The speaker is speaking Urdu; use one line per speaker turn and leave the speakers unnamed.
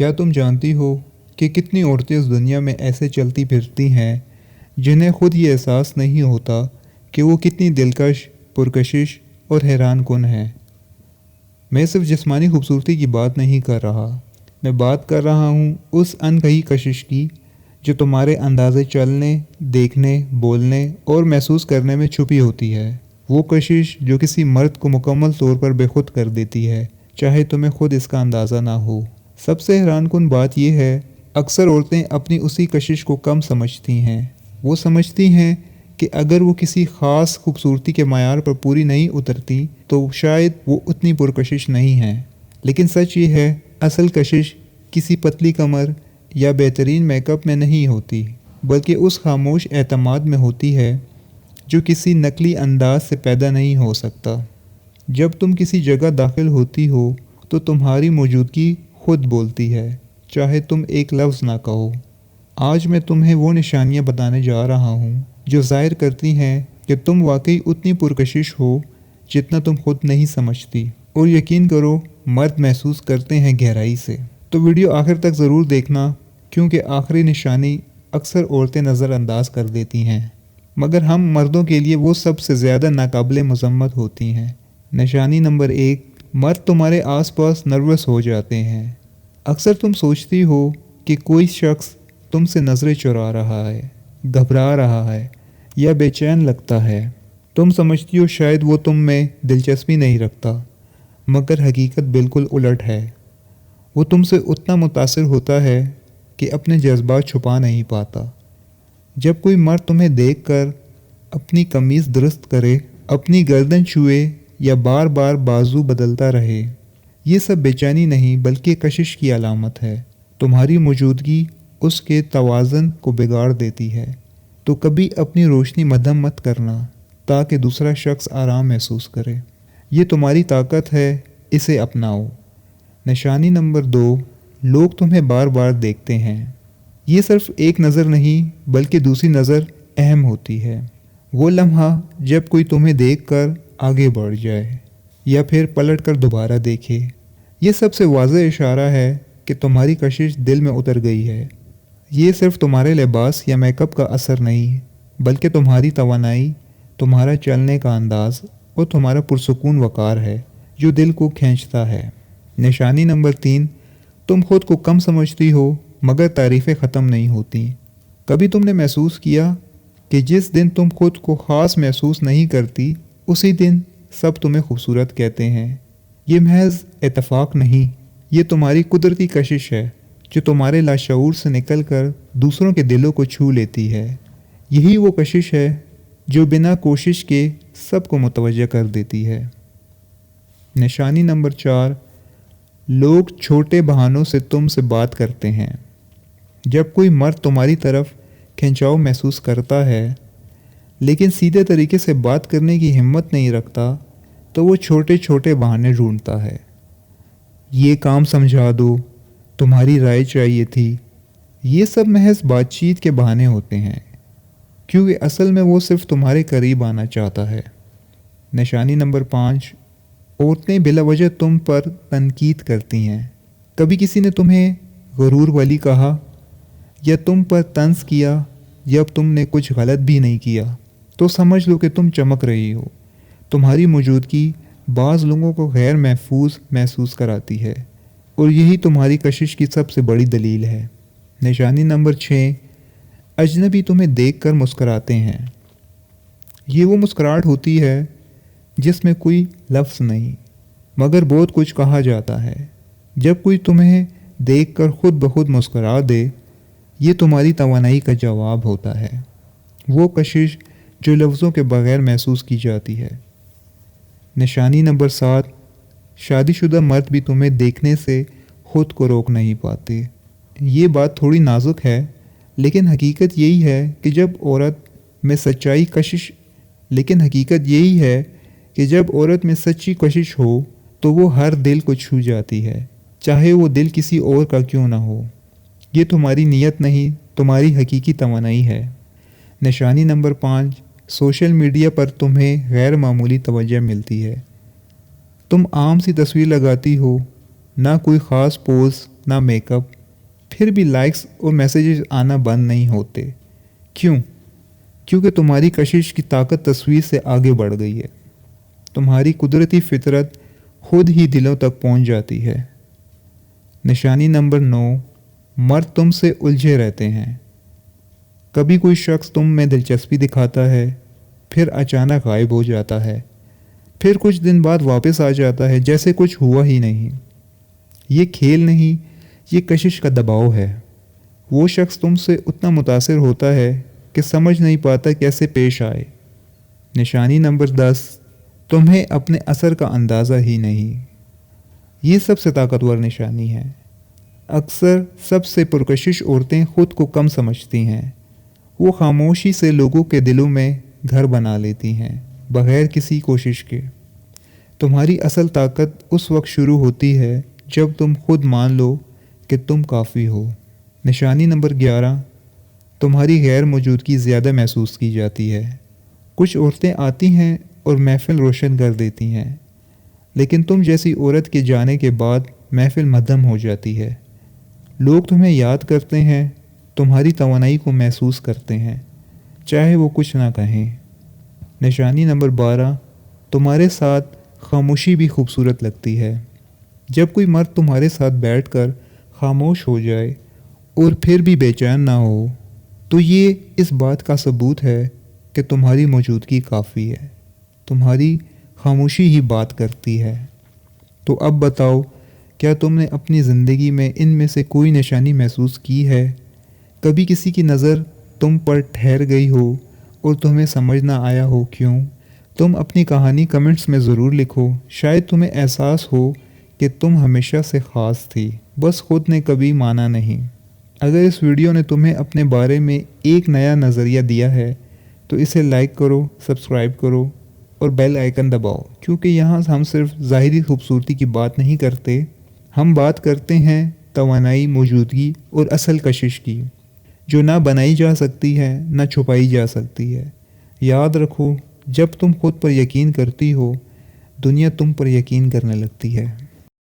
کیا تم جانتی ہو کہ کتنی عورتیں اس دنیا میں ایسے چلتی پھرتی ہیں جنہیں خود یہ احساس نہیں ہوتا کہ وہ کتنی دلکش، پرکشش اور حیران کن ہیں؟ میں صرف جسمانی خوبصورتی کی بات نہیں کر رہا، میں بات کر رہا ہوں اس انکہی کشش کی جو تمہارے اندازے چلنے، دیکھنے، بولنے اور محسوس کرنے میں چھپی ہوتی ہے۔ وہ کشش جو کسی مرد کو مکمل طور پر بے خود کر دیتی ہے، چاہے تمہیں خود اس کا اندازہ نہ ہو۔ سب سے حیران کن بات یہ ہے، اکثر عورتیں اپنی اسی کشش کو کم سمجھتی ہیں۔ وہ سمجھتی ہیں کہ اگر وہ کسی خاص خوبصورتی کے معیار پر پوری نہیں اترتی تو شاید وہ اتنی پرکشش نہیں ہیں۔ لیکن سچ یہ ہے، اصل کشش کسی پتلی کمر یا بہترین میک اپ میں نہیں ہوتی، بلکہ اس خاموش اعتماد میں ہوتی ہے جو کسی نقلی انداز سے پیدا نہیں ہو سکتا۔ جب تم کسی جگہ داخل ہوتی ہو تو تمہاری موجودگی خود بولتی ہے، چاہے تم ایک لفظ نہ کہو۔ آج میں تمہیں وہ نشانیاں بتانے جا رہا ہوں جو ظاہر کرتی ہیں کہ تم واقعی اتنی پرکشش ہو جتنا تم خود نہیں سمجھتی۔ اور یقین کرو، مرد محسوس کرتے ہیں گہرائی سے۔ تو ویڈیو آخر تک ضرور دیکھنا، کیونکہ آخری نشانی اکثر عورتیں نظر انداز کر دیتی ہیں، مگر ہم مردوں کے لیے وہ سب سے زیادہ ناقابل مذمت ہوتی ہیں۔ نشانی نمبر 1، مرد تمہارے آس پاس نروس ہو جاتے ہیں۔ اکثر تم سوچتی ہو کہ کوئی شخص تم سے نظریں چرا رہا ہے، گھبرا رہا ہے یا بے چین لگتا ہے۔ تم سمجھتی ہو شاید وہ تم میں دلچسپی نہیں رکھتا، مگر حقیقت بالکل الٹ ہے۔ وہ تم سے اتنا متاثر ہوتا ہے کہ اپنے جذبات چھپا نہیں پاتا۔ جب کوئی مرد تمہیں دیکھ کر اپنی قمیض درست کرے، اپنی گردن چھوئے یا بار بار بازو بدلتا رہے، یہ سب بے چینی نہیں بلکہ کشش کی علامت ہے۔ تمہاری موجودگی اس کے توازن کو بگاڑ دیتی ہے۔ تو کبھی اپنی روشنی مدھم مت کرنا تاکہ دوسرا شخص آرام محسوس کرے۔ یہ تمہاری طاقت ہے، اسے اپناؤ۔ نشانی نمبر 2، لوگ تمہیں بار بار دیکھتے ہیں۔ یہ صرف ایک نظر نہیں بلکہ دوسری نظر اہم ہوتی ہے۔ وہ لمحہ جب کوئی تمہیں دیکھ کر آگے بڑھ جائے یا پھر پلٹ کر دوبارہ دیکھے، یہ سب سے واضح اشارہ ہے کہ تمہاری کشش دل میں اتر گئی ہے۔ یہ صرف تمہارے لباس یا میک اپ کا اثر نہیں، بلکہ تمہاری توانائی، تمہارا چلنے کا انداز اور تمہارا پرسکون وقار ہے جو دل کو کھینچتا ہے۔ نشانی نمبر 3، تم خود کو کم سمجھتی ہو مگر تعریفیں ختم نہیں ہوتی۔ کبھی تم نے محسوس کیا کہ جس دن تم خود کو خاص محسوس نہیں کرتی، اسی دن سب تمہیں خوبصورت کہتے ہیں؟ یہ محض اتفاق نہیں، یہ تمہاری قدرتی کشش ہے جو تمہارے لاشعور سے نکل کر دوسروں کے دلوں کو چھو لیتی ہے۔ یہی وہ کشش ہے جو بنا کوشش کے سب کو متوجہ کر دیتی ہے۔ نشانی نمبر 4، لوگ چھوٹے بہانوں سے تم سے بات کرتے ہیں۔ جب کوئی مرد تمہاری طرف کھنچاؤ محسوس کرتا ہے لیکن سیدھے طریقے سے بات کرنے کی ہمت نہیں رکھتا تو وہ چھوٹے چھوٹے بہانے ڈھونڈتا ہے۔ یہ کام سمجھا دو، تمہاری رائے چاہیے تھی۔ یہ سب محض بات چیت کے بہانے ہوتے ہیں، کیونکہ اصل میں وہ صرف تمہارے قریب آنا چاہتا ہے۔ نشانی نمبر 5، عورتیں بلا وجہ تم پر تنقید کرتی ہیں۔ کبھی کسی نے تمہیں غرور والی کہا یا تم پر طنز کیا جب تم نے کچھ غلط بھی نہیں کیا، تو سمجھ لو کہ تم چمک رہی ہو۔ تمہاری موجودگی بعض لوگوں کو غیر محفوظ محسوس کراتی ہے، اور یہی تمہاری کشش کی سب سے بڑی دلیل ہے۔ نشانی نمبر 6، اجنبی تمہیں دیکھ کر مسکراتے ہیں۔ یہ وہ مسکراہٹ ہوتی ہے جس میں کوئی لفظ نہیں، مگر بہت کچھ کہا جاتا ہے۔ جب کوئی تمہیں دیکھ کر خود بخود مسکرا دے، یہ تمہاری توانائی کا جواب ہوتا ہے، وہ کشش جو لفظوں کے بغیر محسوس کی جاتی ہے۔ نشانی نمبر 7، شادی شدہ مرد بھی تمہیں دیکھنے سے خود کو روک نہیں پاتے۔ یہ بات تھوڑی نازک ہے، لیکن حقیقت یہی ہے کہ جب عورت میں سچی کشش ہو تو وہ ہر دل کو چھو جاتی ہے، چاہے وہ دل کسی اور کا کیوں نہ ہو۔ یہ تمہاری نیت نہیں، تمہاری حقیقی توانائی ہے۔ نشانی نمبر 5، سوشل میڈیا پر تمہیں غیر معمولی توجہ ملتی ہے۔ تم عام سی تصویر لگاتی ہو، نہ کوئی خاص پوز، نہ میک اپ، پھر بھی لائکس اور میسیجز آنا بند نہیں ہوتے۔ کیوں؟ کیونکہ تمہاری کشش کی طاقت تصویر سے آگے بڑھ گئی ہے۔ تمہاری قدرتی فطرت خود ہی دلوں تک پہنچ جاتی ہے۔ نشانی نمبر 9، مرد تم سے الجھے رہتے ہیں۔ کبھی کوئی شخص تم میں دلچسپی دکھاتا ہے، پھر اچانک غائب ہو جاتا ہے، پھر کچھ دن بعد واپس آ جاتا ہے جیسے کچھ ہوا ہی نہیں۔ یہ کھیل نہیں، یہ کشش کا دباؤ ہے۔ وہ شخص تم سے اتنا متاثر ہوتا ہے کہ سمجھ نہیں پاتا کیسے پیش آئے۔ نشانی نمبر 10، تمہیں اپنے اثر کا اندازہ ہی نہیں۔ یہ سب سے طاقتور نشانی ہے۔ اکثر سب سے پرکشش عورتیں خود کو کم سمجھتی ہیں۔ وہ خاموشی سے لوگوں کے دلوں میں گھر بنا لیتی ہیں بغیر کسی کوشش کے۔ تمہاری اصل طاقت اس وقت شروع ہوتی ہے جب تم خود مان لو کہ تم کافی ہو۔ نشانی نمبر 11، تمہاری غیر موجودگی زیادہ محسوس کی جاتی ہے۔ کچھ عورتیں آتی ہیں اور محفل روشن کر دیتی ہیں، لیکن تم جیسی عورت کے جانے کے بعد محفل مدھم ہو جاتی ہے۔ لوگ تمہیں یاد کرتے ہیں، تمہاری توانائی کو محسوس کرتے ہیں، چاہے وہ کچھ نہ کہیں۔ نشانی نمبر 12، تمہارے ساتھ خاموشی بھی خوبصورت لگتی ہے۔ جب کوئی مرد تمہارے ساتھ بیٹھ کر خاموش ہو جائے اور پھر بھی بے چین نہ ہو، تو یہ اس بات کا ثبوت ہے کہ تمہاری موجودگی کافی ہے۔ تمہاری خاموشی ہی بات کرتی ہے۔ تو اب بتاؤ، کیا تم نے اپنی زندگی میں ان میں سے کوئی نشانی محسوس کی ہے؟ کبھی کسی کی نظر تم پر ٹھہر گئی ہو اور تمہیں سمجھ نہ آیا ہو کیوں؟ تم اپنی کہانی کمنٹس میں ضرور لکھو۔ شاید تمہیں احساس ہو کہ تم ہمیشہ سے خاص تھی، بس خود نے کبھی مانا نہیں۔ اگر اس ویڈیو نے تمہیں اپنے بارے میں ایک نیا نظریہ دیا ہے تو اسے لائک کرو، سبسکرائب کرو اور بیل آئیکن دباؤ، کیونکہ یہاں ہم صرف ظاہری خوبصورتی کی بات نہیں کرتے، ہم بات کرتے ہیں توانائی، موجودگی اور اصل کشش کی، جو نہ بنائی جا سکتی ہے نہ چھپائی جا سکتی ہے۔ یاد رکھو، جب تم خود پر یقین کرتی ہو، دنیا تم پر یقین کرنے لگتی ہے۔